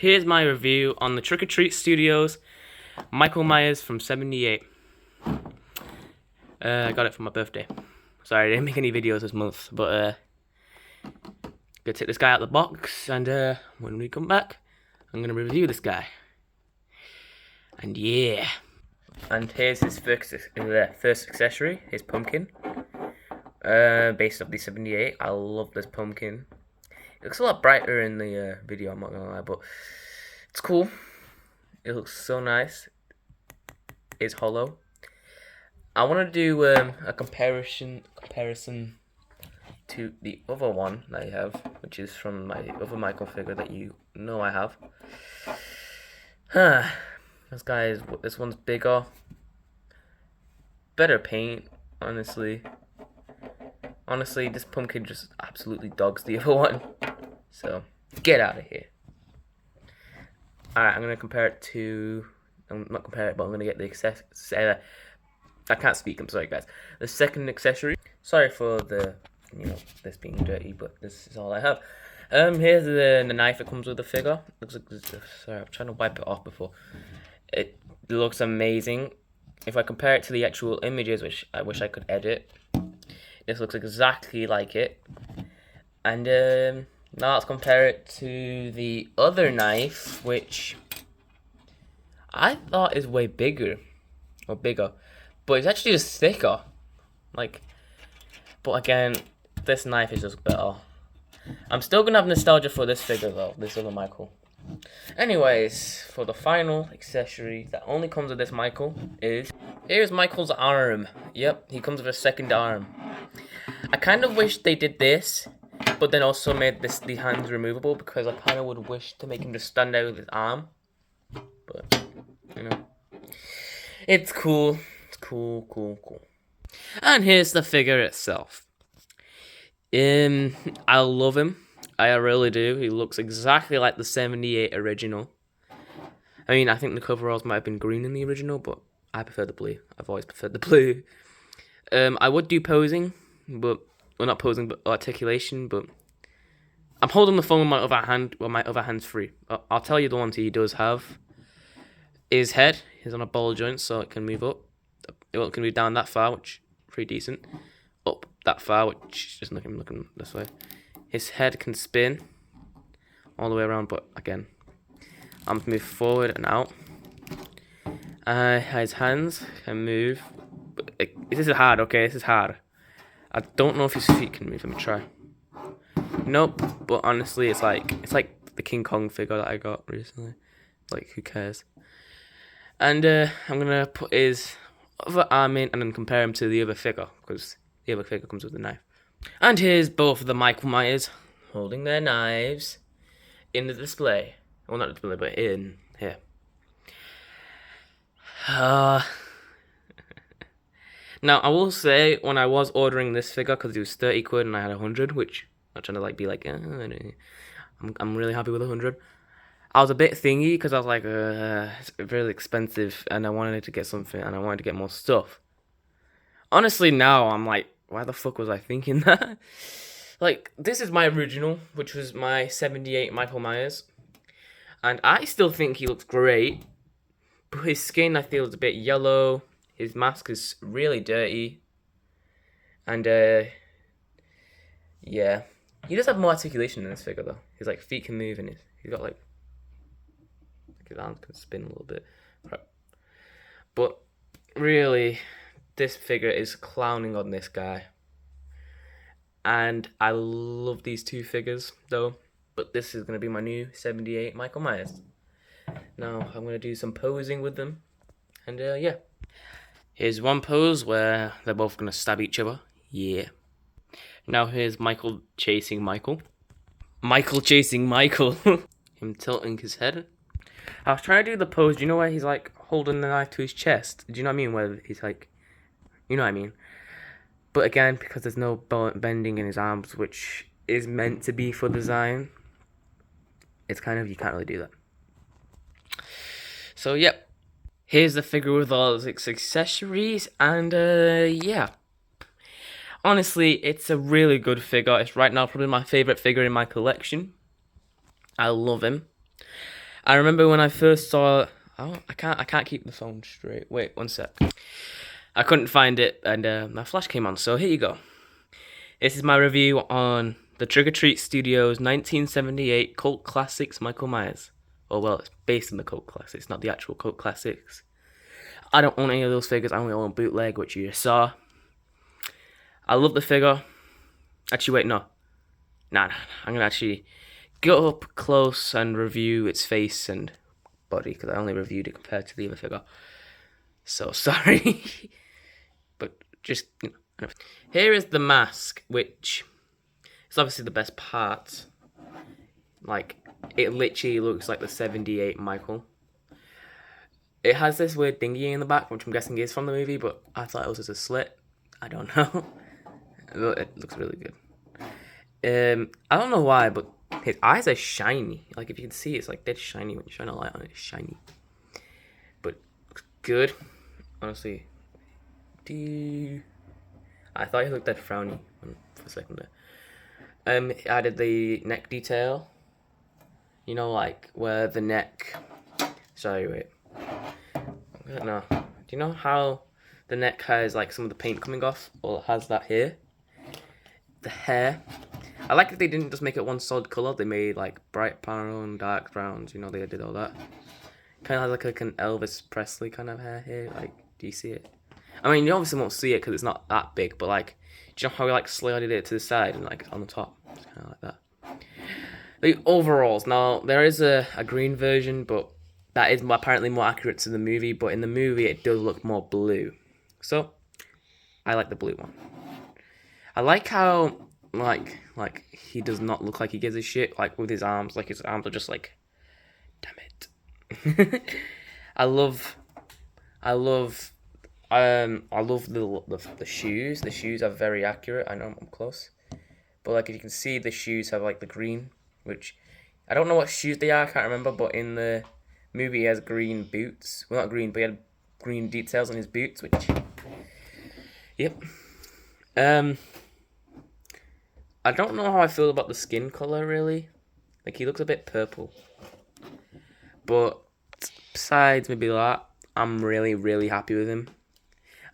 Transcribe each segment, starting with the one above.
here's my review on the Trick or Treat Studios Michael Myers from '78. I got it for my birthday. Sorry, I didn't make any videos this month, but gonna take this guy out of the box, and when we come back, I'm gonna review this guy. And yeah. And here's his first accessory, his pumpkin. Based off the '78. I love this pumpkin. It looks a lot brighter in the video, I'm not gonna lie, but it's cool. It looks so nice. It's hollow. I want to do a comparison to the other one that I have, which is from my other Michael figure that you know I have. This one's bigger, better paint. Honestly, this pumpkin just absolutely dogs the other one. So get out of here. Alright, I'm gonna compare it to. I'm not compare it, but I'm gonna get the accessory. I can't speak. I'm sorry, guys. The second accessory. Sorry for the this being dirty, but this is all I have. Here's the knife that comes with the figure. Looks like sorry, I'm trying to wipe it off before. It looks amazing. If I compare it to the actual images, which I wish I could edit, this looks exactly like it. And now let's compare it to the other knife, which I thought is way bigger, but it's actually just thicker. But again, this knife is just better. I'm still gonna have nostalgia for this figure though, this other Michael. Anyways, for the final accessory that only comes with this Michael here's Michael's arm. Yep, he comes with a second arm. I kind of wish they did this, but then also made the hands removable, because I kind of would wish to make him just stand out with his arm. But it's cool. It's cool. And here's the figure itself. I love him. I really do. He looks exactly like the '78 original. I mean, I think the coveralls might have been green in the original, but I prefer the blue. I've always preferred the blue. I would do posing, but not posing, but articulation. But I'm holding the phone with my other hand, while my other hand's free. I'll tell you the ones he does have. His head is on a ball joint, so it can move up. It can move down that far, which is pretty decent. Up that far, which is looking this way. His head can spin all the way around, but again, I'm to move forward and out. His hands can move. But this is hard, okay? This is hard. I don't know if his feet can move. Let me try. Nope. But honestly, it's like the King Kong figure that I got recently. Like, who cares? And I'm gonna put his other arm in and then compare him to the other figure, because the other figure comes with a knife. And here's both of the Michael Myers holding their knives in the display. Well, not the display, but in here. Now, I will say, when I was ordering this figure, because it was 30 quid and I had 100, which I'm trying to be like, I'm really happy with 100. I was a bit thingy, because I was like, it's really expensive, and I wanted to get something, and I wanted to get more stuff. Honestly, now I'm like, why the fuck was I thinking that? Like, this is my original, which was my '78 Michael Myers. And I still think he looks great. But his skin, I feel, is a bit yellow. His mask is really dirty. And, yeah. He does have more articulation in this figure, though. His, feet can move, and he's got, his arms can spin a little bit. But, really, this figure is clowning on this guy. And I love these two figures, though. But this is going to be my new '78 Michael Myers. Now, I'm going to do some posing with them. And, yeah. Here's one pose where they're both going to stab each other. Yeah. Now, here's Michael chasing Michael. Michael chasing Michael. Him tilting his head. I was trying to do the pose. Do you know where he's, holding the knife to his chest? Do you know what I mean? Where he's, you know what I mean? But again, because there's no bending in his arms, which is meant to be for design, it's you can't really do that. So, yep. Here's the figure with all its accessories, and, yeah. Honestly, it's a really good figure. It's right now probably my favourite figure in my collection. I love him. I remember when I first saw. Oh, I can't keep the phone straight. Wait, one sec. I couldn't find it, and my flash came on. So here you go. This is my review on the Trick or Treat Studios 1978 cult classics Michael Myers. Oh well, it's based on the cult classics, not the actual cult classics. I don't own any of those figures. I only own bootleg, which you saw. I love the figure. Actually, wait, no. Nah. I'm gonna actually go up close and review its face and body because I only reviewed it compared to the other figure. So sorry, but just here is the mask, which is obviously the best part. Like it literally looks like the '78 Michael. It has this weird dinghy in the back, which I'm guessing is from the movie, but I thought it was just a slit. I don't know. It looks really good. I don't know why, but his eyes are shiny. Like if you can see, it's like dead shiny when you shine a light on it. It's shiny, but looks good. Honestly, I thought he looked dead frowny for a second there. Added the neck detail. You know, like where the neck. Sorry, wait. No. Do you know how the neck has like some of the paint coming off? Well, it has that here. The hair. I like that they didn't just make it one solid color. They made like bright brown, dark browns. You know, they did all that. Kind of has like an Elvis Presley kind of hair here. Like, do you see it? I mean, you obviously won't see it because it's not that big. But like, do you know how he like slided it to the side and like on the top? It's kind of like that. The overalls. Now there is a green version, but that is apparently more accurate to the movie. But in the movie, it does look more blue. So I like the blue one. I like how like he does not look like he gives a shit, like with his arms. Like his arms are just like, damn it. I love the shoes. The shoes are very accurate. I know I'm close, but like you can see, the shoes have like the green, which I don't know what shoes they are. I can't remember. But in the movie, he has green boots. Well, not green, but he had green details on his boots. Which, yep. I don't know how I feel about the skin color, really. Like, he looks a bit purple. But besides maybe that, I'm really, really happy with him.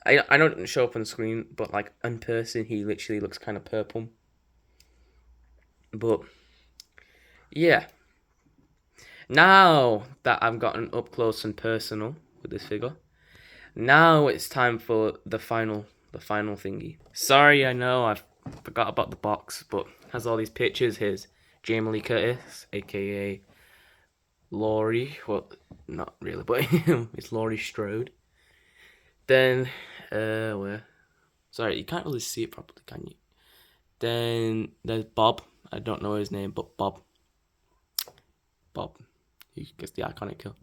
I know it didn't show up on the screen, but, like, in person, he literally looks kind of purple. But, yeah. Now that I've gotten up close and personal with this figure, now it's time for the final thingy. Sorry, I know I've forgot about the box, but has all these pictures. Here's Jamie Lee Curtis, aka Laurie. Well, not really, but it's Laurie Strode. Then, where? Sorry, you can't really see it properly, can you? Then there's Bob. I don't know his name, but Bob. He gets the iconic kill.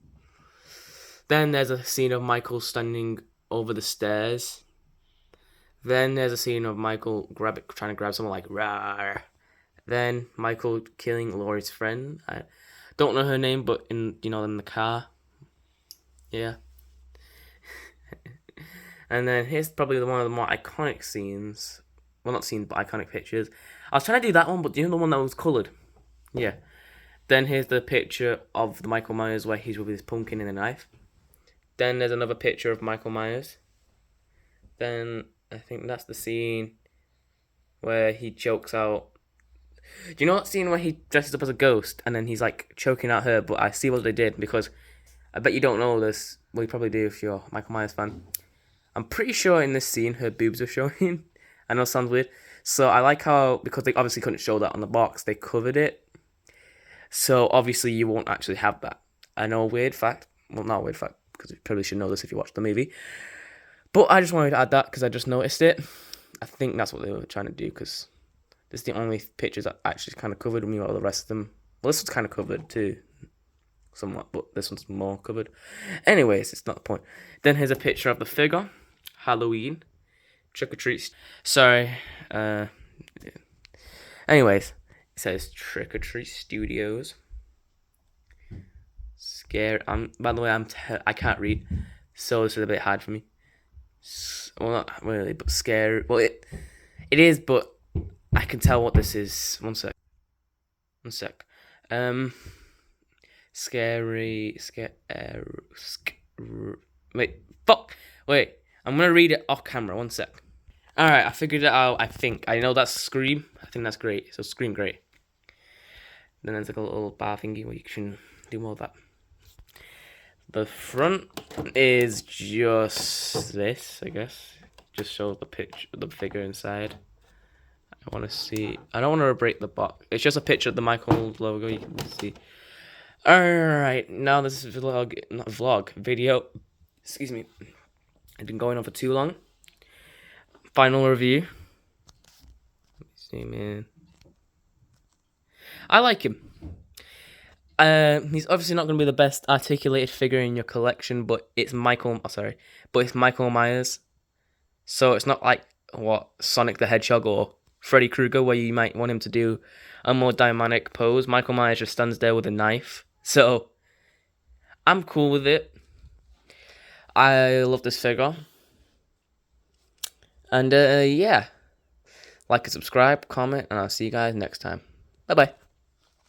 Then there's a scene of Michael standing over the stairs. Then there's a scene of Michael trying to grab someone like rawr. Then Michael killing Laurie's friend. I don't know her name, but in the car. Yeah. And then here's probably one of the more iconic scenes. Well, not scenes, but iconic pictures. I was trying to do that one, but do you know the one that was coloured? Yeah. Then here's the picture of the Michael Myers where he's with his pumpkin and a knife. Then there's another picture of Michael Myers. Then I think that's the scene where he chokes out. Do you know that scene where he dresses up as a ghost and then he's like choking out her? But I see what they did because I bet you don't know this. Well, you probably do if you're a Michael Myers fan. I'm pretty sure in this scene her boobs are showing. I know it sounds weird. So I like how, because they obviously couldn't show that on the box, they covered it. So obviously you won't actually have that. I know a weird fact. Well, not a weird fact, because you probably should know this if you watched the movie. But I just wanted to add that because I just noticed it. I think that's what they were trying to do because this is the only pictures that actually kind of covered. Meanwhile, the rest of them, well, this one's kind of covered too, somewhat, but this one's more covered. Anyways, it's not the point. Then here's a picture of the figure, Halloween, Trick or Treat. Sorry. Anyways, it says Trick or Treat Studios. Scary. By the way, I can't read, so this is a bit hard for me. Well, not really, but scary. Well, it is, but I can tell what this is. One sec. Scary. Wait, fuck. Wait, I'm gonna read it off camera. One sec. All right, I figured it out. I think I know that's Scream. I think that's great. So Scream, great. Then there's like a little bar thingy where you can do more of that. The front is just this, I guess. Just shows the figure inside. I want to see. I don't want to break the box. It's just a picture of the Michael logo. You can see. All right, now this is video. Excuse me. I've been going on for too long. Final review. Let me see, man. I like him. He's obviously not going to be the best articulated figure in your collection, but it's Michael. Oh, sorry, but it's Michael Myers, so it's not like what Sonic the Hedgehog or Freddy Krueger, where you might want him to do a more dynamic pose. Michael Myers just stands there with a knife, so I'm cool with it. I love this figure, and yeah, like and subscribe, comment, and I'll see you guys next time. Bye bye.